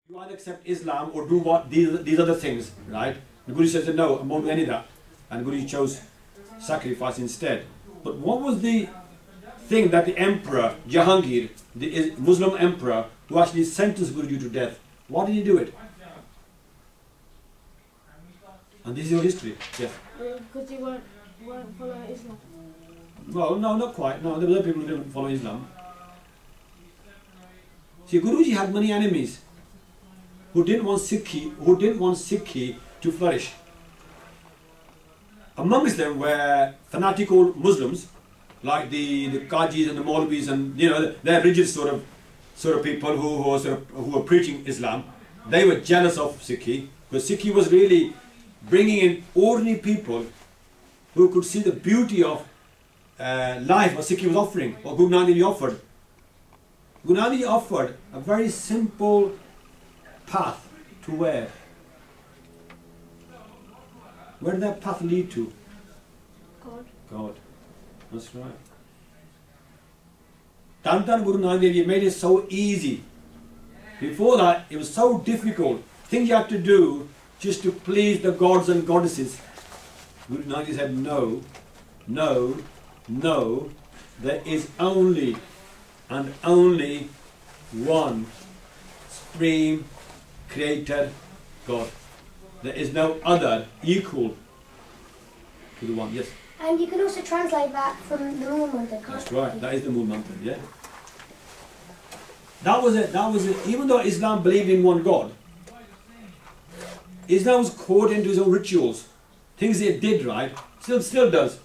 You either accept Islam or do what these other things, right? The Guru says, no, I won't do any of that. And Guru chose sacrifice instead. But what was the thing that the emperor, Jahangir, the Muslim emperor, who actually sentenced Guruji to death, why did he do it? And this is your history, yes. Because he weren't following Islam. Well, no, not quite. No, there were people who didn't follow Islam. See, Guruji had many enemies who didn't want Sikhi to flourish. Amongst them were fanatical Muslims, like the Qajis and the Maulvis, and they're rigid sort of people who were preaching Islam. They were jealous of Sikhi because Sikhi was really bringing in ordinary people who could see the beauty of life what Sikhi was offering, or Guru Nanak Dev Ji offered. Guru Nanak Dev Ji offered a very simple path to where? Where did that path lead to? God. God. That's right. Tantan Guru Nanak Dev Ji made it so easy. Before that, it was so difficult. Things you had to do just to please the gods and goddesses. Guru Nanak Dev Ji said, no, no, no. There is only and only one supreme creator God. There is no other equal to the one. Yes. And you can also translate that from the Mool Mantra, can't That's right. That is the Mool Mantra. Yeah. That was it. That was it. Even though Islam believed in one God, Islam was caught into his own rituals, things it did right, still does.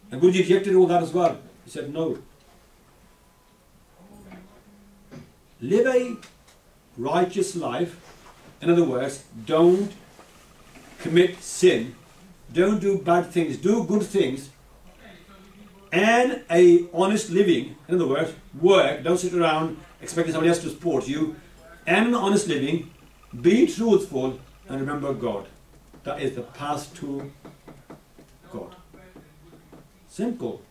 And Guruji rejected all that as well. He said no. Live a righteous life. In other words, don't commit sin, don't do bad things, do good things, and a honest living. In other words, work, don't sit around expecting somebody else to support you, and an honest living, be truthful, and remember God. That is the path to God. Simple.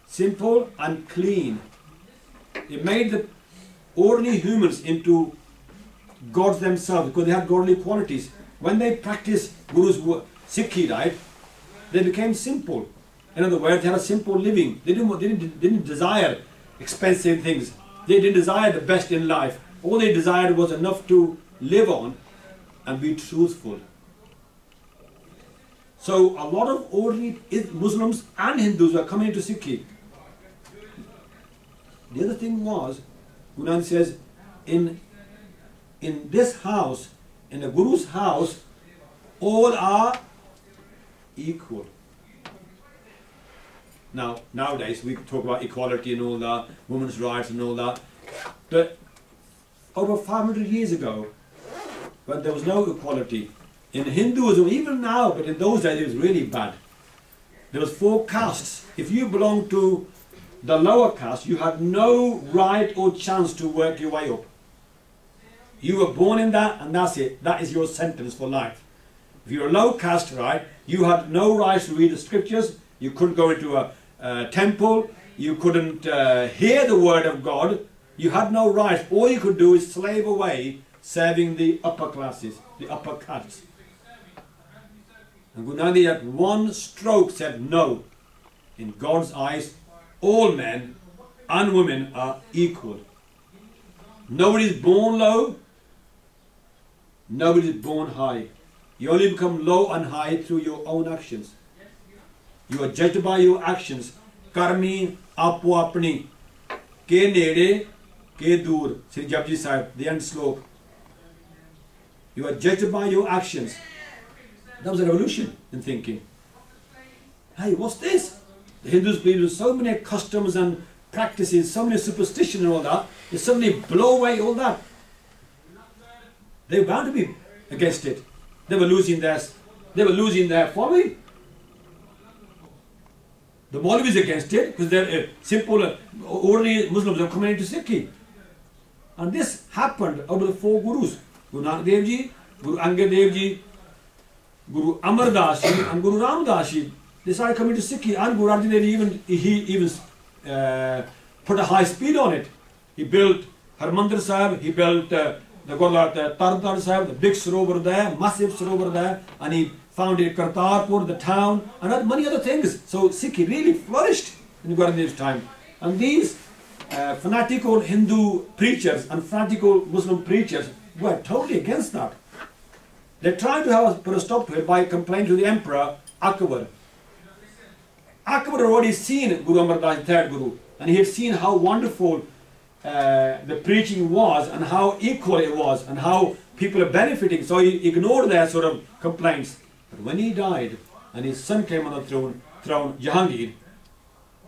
Simple and clean. It made the ordinary humans into gods themselves because they had godly qualities. When they practiced Guru's Sikhi, right, they became simple. In other words, they had a simple living. They didn't desire expensive things. They didn't desire the best in life. All they desired was enough to live on and be truthful. So a lot of ordinary Muslims and Hindus were coming into Sikhi. The other thing was, Guru Nanak says, in this house, in the Guru's house, all are equal. Now, nowadays we talk about equality and all that, women's rights and all that. But over 500 years ago, when there was no equality, in Hinduism, even now, but in those days it was really bad. There was 4 castes. If you belonged to the lower caste, you had no right or chance to work your way up. You were born in that, and that's it. That is your sentence for life. If you're a low caste, right, you had no right to read the scriptures. You couldn't go into a temple. You couldn't hear the word of God. You had no right. All you could do is slave away, serving the upper classes, the upper castes. And Guru Nanak Dev Ji at one stroke said, no. In God's eyes, all men and women are equal. Nobody is born low. Nobody is born high. You only become low and high through your own actions. You are judged by your actions. Karmi apo apni ke nede ke dur. Sri Japji Sahib, the end slope. You are judged by your actions. That was a revolution in thinking. Hey, what's this? The Hindus believe in so many customs and practices, so many superstitions and all that. They suddenly blow away all that. They were bound to be against it. They were losing their following. The Maulvis against it because they're simple, ordinary Muslims are coming into Sikhi. And this happened out of the 4 Gurus. Guru Nanak Dev Ji, Guru Angad Dev Ji, Guru Amar Das Ji and Guru Ram Das Ji. They started coming to Sikhi, and Guru Arjan Dev Ji even put a high speed on it. He built Harmandir Sahib, he built the Gurdwara Tartar Sahib, the big Sarovar there, massive Sarovar there, and he founded Kartarpur, the town, and many other things. So Sikhi really flourished in Govinda's time. And these fanatical Hindu preachers and fanatical Muslim preachers were totally against that. They tried to put a stop to it by complaining to the Emperor Akbar. Akbar had already seen Guru Amar Das, the third Guru, and he had seen how wonderful the preaching was and how equal it was and how people are benefiting. So he ignored their sort of complaints. But when he died and his son came on the throne, Jahangir,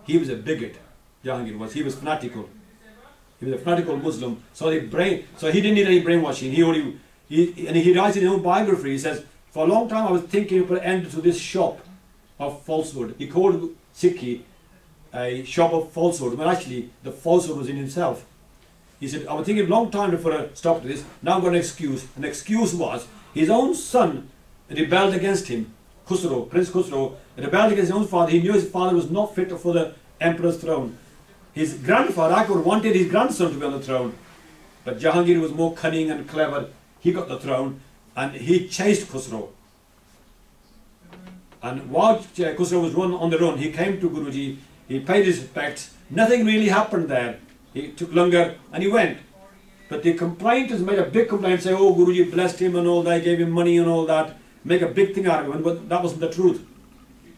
he was a bigot. Jahangir was. He was fanatical. He was a fanatical Muslim. So he didn't need any brainwashing. He writes in his own biography. He says, for a long time I was thinking to put an end to this shop of falsehood. He called Sikhi a shop of falsehood, but actually the falsehood was in himself. He said, I was thinking a long time to put a stop to this. Now I've got an excuse. An excuse was his own son rebelled against him. Khusro, Prince Khusro, rebelled against his own father. He knew his father was not fit for the emperor's throne. His grandfather Akbar wanted his grandson to be on the throne, but Jahangir was more cunning and clever. He got the throne and he chased Khusro. And while Khusro was on the run, he came to Guruji, he paid his respects. Nothing really happened there. He took longer and he went. But the complainants made a big complaint, say, oh, Guruji blessed him and all that, gave him money and all that, make a big thing out of it, but that wasn't the truth.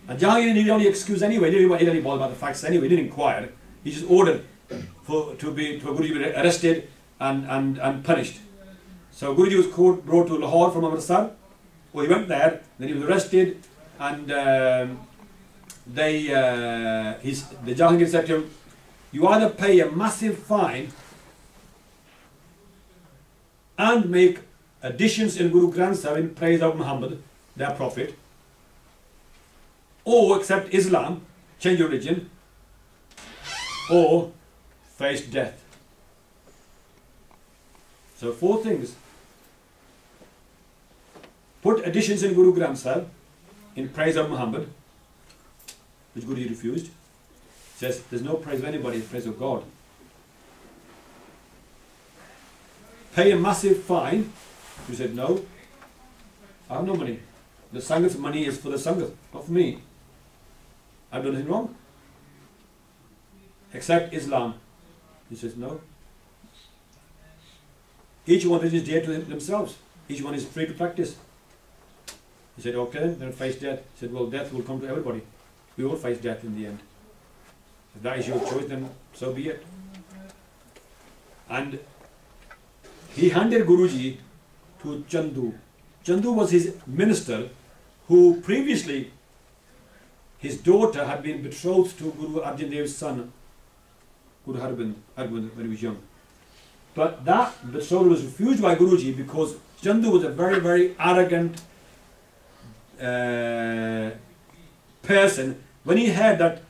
And Jahangir didn't need any excuse anyway, he didn't bother about the facts anyway, he didn't inquire. He just ordered for Guruji to be arrested and punished. So Guruji was brought to Lahore from Amritsar. Well, he went there, then he was arrested, and the Jahangir said to him, you either pay a massive fine and make additions in Guru Granth Sahib in praise of Muhammad, their prophet, or accept Islam, change your religion, or face death. So 4 things. Put additions in Guru Granth Sahib in praise of Muhammad, which Guruji refused. Says there's no praise of anybody, it's praise of God. Pay a massive fine. You said no. I have no money. The Sanghat's money is for the Sanghat, not for me. I've done anything wrong. Accept Islam. He says no. Each one is dear to themselves. Each one is free to practice. He said, okay, then face death. He said, well, death will come to everybody. We all face death in the end. If that is your choice, then so be it. And he handed Guruji to Chandu. Chandu was his minister, who previously, his daughter had been betrothed to Guru Arjan Dev's son, Guru Hargobind, when he was young. But that betrothal was refused by Guruji because Chandu was a very, very arrogant person. When he heard that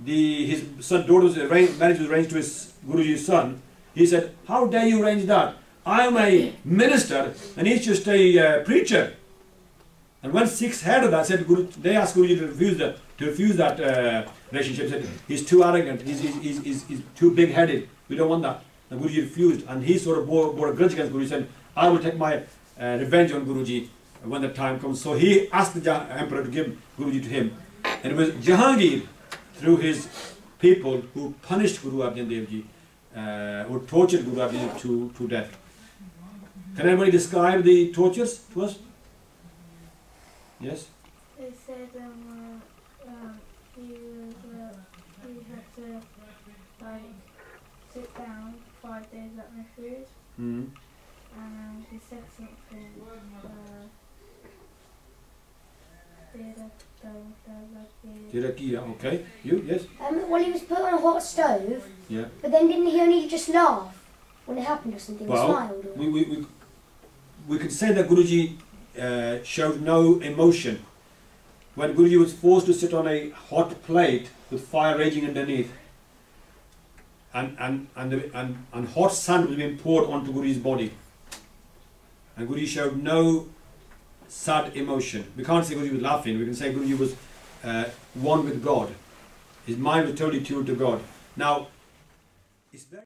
his son daughter's marriage was arranged to his Guruji's son, he said, how dare you arrange that? I am a minister and he's just a preacher. And when Sikhs heard of that, they asked Guruji to refuse that relationship. Said, he's too arrogant, he's too big-headed, we don't want that. And Guruji refused, and he sort of bore a grudge against Guruji. He said, I will take my revenge on Guruji when the time comes. So he asked the emperor to give Guruji to him. And it was Jahangir, through his people, who punished Guru Arjan Dev Ji, who tortured Guru Arjan Dev to death. Can anybody describe the tortures to us? Yes? They said he had to like sit down 5 days at no food, and he said something. Okay. You? Yes? Well, he was put on a hot stove, Yeah. but then didn't he only just laugh when it happened or something? Well, smiled? Or? we could say that Guruji showed no emotion. When Guruji was forced to sit on a hot plate with fire raging underneath, and hot sand was being poured onto Guruji's body, and Guruji showed no sad emotion. We can't say Guruji was laughing, we can say Guruji was one with God. His mind was totally tuned to God. Now, it's very